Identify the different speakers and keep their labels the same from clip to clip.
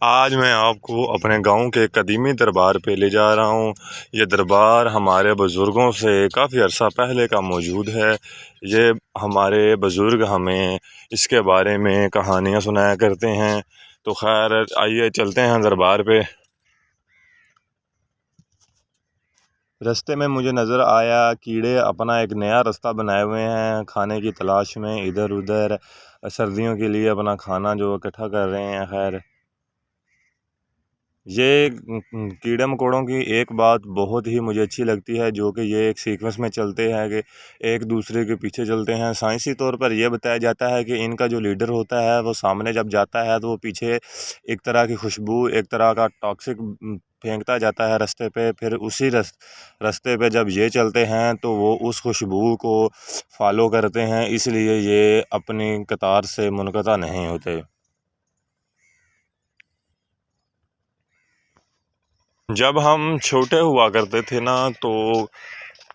Speaker 1: आज मैं आपको अपने गांव के कदीमी दरबार पे ले जा रहा हूँ। ये दरबार हमारे बुज़ुर्गों से काफ़ी अर्सा पहले का मौजूद है। ये हमारे बुज़ुर्ग हमें इसके बारे में कहानियाँ सुनाया करते हैं। तो खैर आइए चलते हैं दरबार पे। रास्ते में मुझे नज़र आया कीड़े अपना एक नया रास्ता बनाए हुए हैं खाने की तलाश में, इधर उधर सर्दियों के लिए अपना खाना जो इकट्ठा कर रहे हैं। खैर ये कीड़े मकोड़ों की एक बात बहुत ही मुझे अच्छी लगती है, जो कि ये एक सीक्वेंस में चलते हैं कि एक दूसरे के पीछे चलते हैं। साइंसी तौर पर यह बताया जाता है कि इनका जो लीडर होता है वो सामने जब जाता है तो वो पीछे एक तरह की खुशबू, एक तरह का टॉक्सिक फेंकता जाता है रास्ते पे। फिर उसी रास्ते पे जब ये चलते हैं तो वो उस खुशबू को फॉलो करते हैं, इसलिए ये अपनी कतार से मुनक़ता नहीं होते। जब हम छोटे हुआ करते थे ना, तो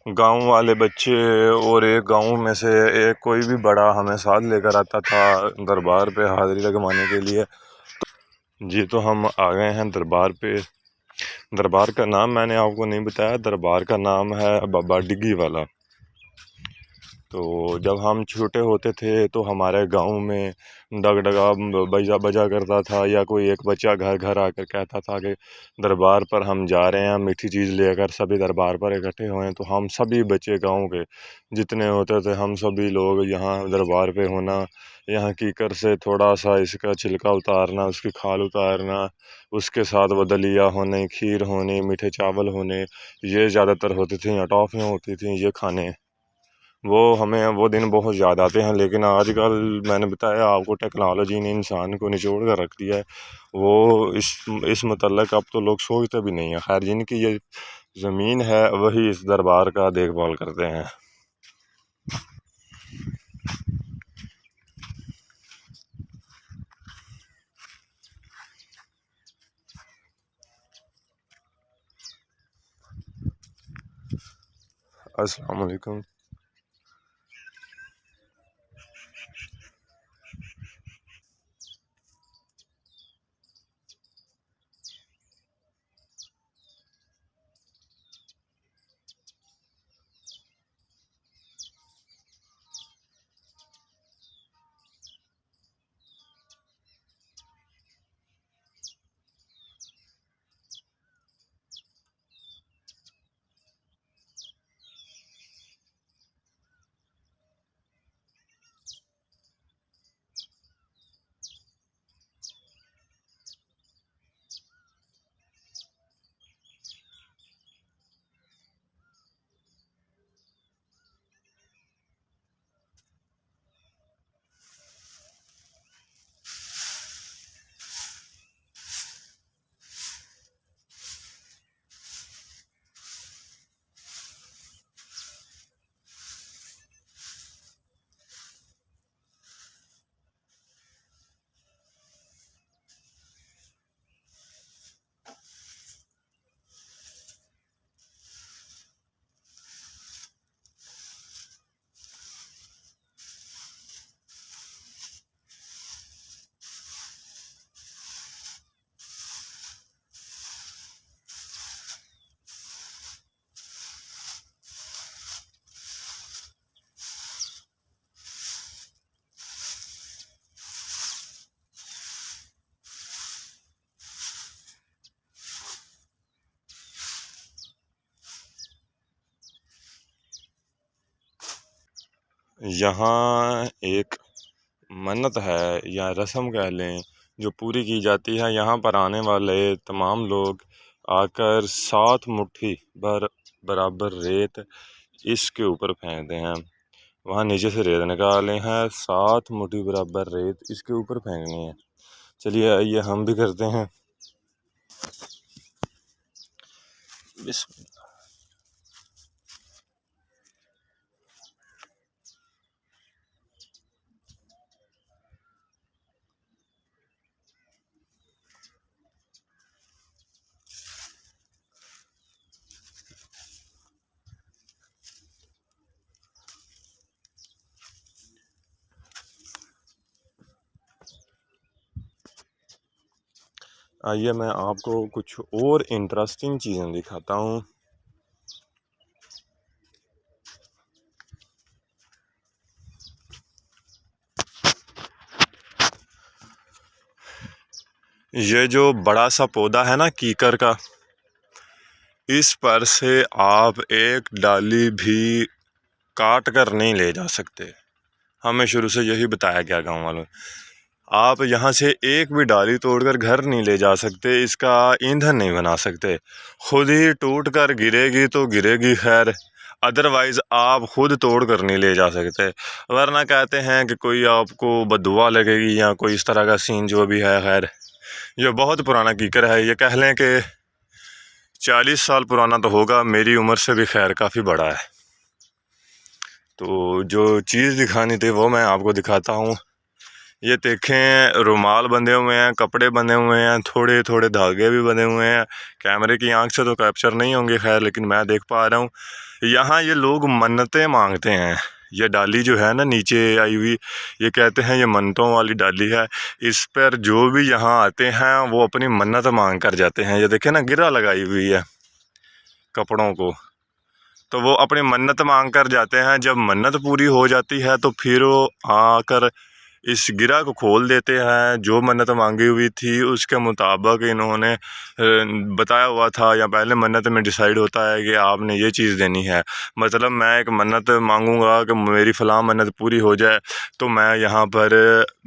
Speaker 1: गांव वाले बच्चे और एक गांव में से एक कोई भी बड़ा हमें साथ लेकर आता था दरबार पे हाज़िरी लगवाने के लिए। जी तो हम आ गए हैं दरबार पे। दरबार का नाम मैंने आपको नहीं बताया, दरबार का नाम है बाबा डिग्गी वाला। तो जब हम छोटे होते थे तो हमारे गांव में डगडगा बजा बजा करता था, या कोई एक बच्चा घर घर आकर कहता था कि दरबार पर हम जा रहे हैं मीठी चीज़ लेकर। सभी दरबार पर इकट्ठे हुए तो हम सभी बच्चे गांव के जितने होते थे, हम सभी लोग यहाँ दरबार पे होना, यहाँ कीकर से थोड़ा सा इसका छिलका उतारना, उसकी खाल उतारना, उसके साथ वो दलिया होने, खीर होने, मीठे चावल होने, ये ज़्यादातर होती थी, या टॉफ़ियाँ होती थी, ये खाने। वो हमें वो दिन बहुत याद आते हैं। लेकिन आजकल मैंने बताया आपको, टेक्नोलॉजी ने इंसान को निचोड़ कर रख दिया है। वो इस मतलब अब तो लोग सोचते भी नहीं है। खैर जिनकी ये ज़मीन है वही इस दरबार का देखभाल करते हैं। अस्सलाम वालेकुम। यहाँ एक मन्नत है या रस्म कह लें, जो पूरी की जाती है। यहाँ पर आने वाले तमाम लोग आकर 7 मुट्ठी बराबर रेत इसके ऊपर फेंकते हैं। वहाँ नीचे से रेत निकाले हैं, 7 मुट्ठी बराबर रेत इसके ऊपर फेंकनी है। चलिए आइए हम भी करते हैं। आइए मैं आपको कुछ और इंटरेस्टिंग चीज़ें दिखाता हूँ। ये जो बड़ा सा पौधा है ना कीकर का, इस पर से आप एक डाली भी काट कर नहीं ले जा सकते। हमें शुरू से यही बताया गया गांव वालों। आप यहाँ से एक भी डाली तोड़कर घर नहीं ले जा सकते, इसका ईंधन नहीं बना सकते। खुद ही टूट कर गिरेगी तो गिरेगी खैर, अदरवाइज़ आप खुद तोड़ कर नहीं ले जा सकते। वरना कहते हैं कि कोई आपको बददुआ लगेगी या कोई इस तरह का सीन जो भी है। खैर ये बहुत पुराना कीकर है, ये कह लें कि 40 साल पुराना तो होगा, मेरी उम्र से भी खैर काफ़ी बड़ा है। तो जो चीज़ दिखानी थी वो मैं आपको दिखाता हूँ। ये देखें, रुमाल बंधे हुए हैं, कपड़े बंधे हुए हैं, थोड़े थोड़े धागे भी बंधे हुए हैं। कैमरे की आंख से तो कैप्चर नहीं होंगे खैर, लेकिन मैं देख पा रहा हूँ। यहाँ ये लोग मन्नतें मांगते हैं। ये डाली जो है ना नीचे आई हुई, ये कहते हैं ये मन्नतों वाली डाली है। इस पर जो भी यहाँ आते हैं वो अपनी मन्नत मांग कर जाते हैं। ये देखें ना, गिरा लगाई हुई है कपड़ों को, तो वो अपनी मन्नत मांग कर जाते हैं। जब मन्नत पूरी हो जाती है तो फिर वो आकर इस गिरा को खोल देते हैं। जो मन्नत मांगी हुई थी उसके मुताबिक इन्होंने बताया हुआ था, या पहले मन्नत में डिसाइड होता है कि आपने ये चीज़ देनी है। मतलब मैं एक मन्नत मांगूंगा कि मेरी फ़लाँ मन्नत पूरी हो जाए, तो मैं यहाँ पर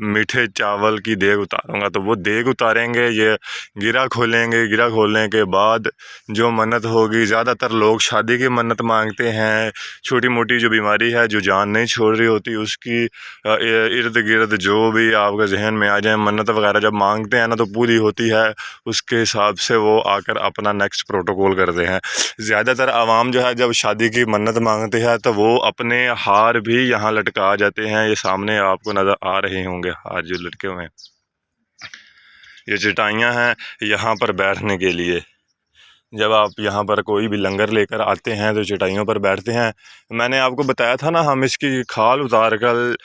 Speaker 1: मीठे चावल की देग उतारूंगा। तो वो देग उतारेंगे, ये गिरा खोलेंगे। गिरा खोलने के बाद जो मन्नत होगी, ज़्यादातर लोग शादी की मन्नत मांगते हैं। छोटी मोटी जो बीमारी है जो जान नहीं छोड़ रही होती, उसकी इर्द गिर्द जो भी आपके जहन में आ जाए, मन्नत वगैरह जब मांगते हैं ना तो पूरी होती है। उसके हिसाब से वो आकर अपना नेक्स्ट प्रोटोकॉल करते हैं। ज़्यादातर आवाम जो है जब शादी की मन्नत मांगते हैं तो वो अपने हार भी यहाँ लटका जाते हैं। ये सामने आपको नज़र आ रहे होंगे हार जो लटके हुए हैं। ये चटाइयाँ हैं यहाँ पर बैठने के लिए। जब आप यहाँ पर कोई भी लंगर लेकर आते हैं तो चटाइयों पर बैठते हैं। मैंने आपको बताया था ना, हम इसकी खाल उतार कर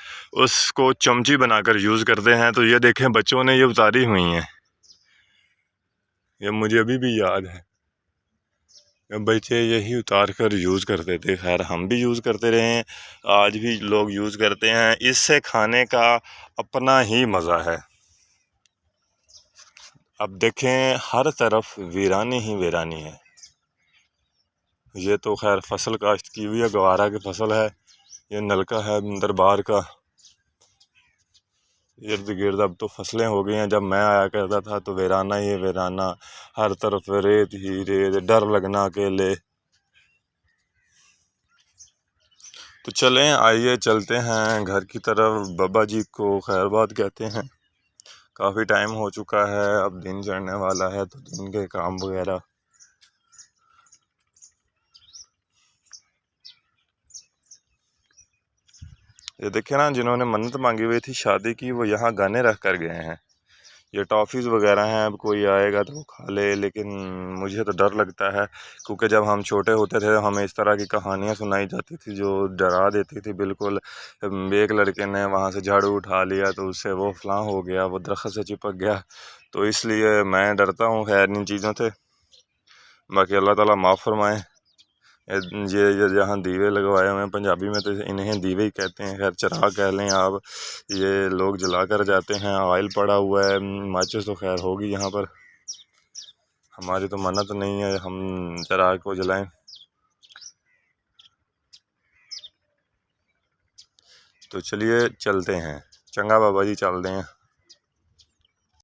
Speaker 1: उसको चमची बनाकर यूज़ करते हैं। तो ये देखें, बच्चों ने ये उतारी हुई हैं, ये मुझे अभी भी याद है। बच्चे यही उतार कर यूज़ करते थे। खैर हम भी यूज़ करते रहे हैं, आज भी लोग यूज़ करते हैं। इससे खाने का अपना ही मज़ा है। अब देखें, हर तरफ वीरानी ही वीरानी है। ये तो खैर फसल काश्त की हुई है, गवारा की फसल है। ये नलका है दरबार का। इर्द गिर्द अब तो फसलें हो गई हैं। जब मैं आया करता था तो वीराना ही वीराना, हर तरफ रेत ही रेत, डर लगना अकेले। तो चलें, आइए चलते हैं घर की तरफ। बाबा जी को खैरबाद कहते हैं। काफ़ी टाइम हो चुका है, अब दिन चढ़ने वाला है तो दिन के काम वगैरह। ये देखिए ना, जिन्होंने मन्नत मांगी हुई थी शादी की, वो यहाँ गाने रख कर गए हैं। ये टॉफ़ीज़ वगैरह हैं, अब कोई आएगा तो वो खा ले, लेकिन मुझे तो डर लगता है। क्योंकि जब हम छोटे होते थे हमें इस तरह की कहानियाँ सुनाई जाती थी जो डरा देती थी बिल्कुल। एक लड़के ने वहाँ से झाड़ू उठा लिया तो उससे वो फलां हो गया, वो दरख्त से चिपक गया। तो इसलिए मैं डरता हूँ खैर इन चीज़ों से। बाकी अल्लाह ताला माफ़ फरमाए। ये जहाँ दीवे लगवाए हुए हैं, पंजाबी में तो इन्हें दीवे ही कहते हैं, खैर चिराग कह लें आप। ये लोग जला कर जाते हैं। ऑयल पड़ा हुआ है, माचिस तो खैर होगी यहाँ पर। हमारी तो मन्नत नहीं है हम चिराग को जलाएं। तो चलिए चलते हैं। चंगा बाबा जी, चलते हैं।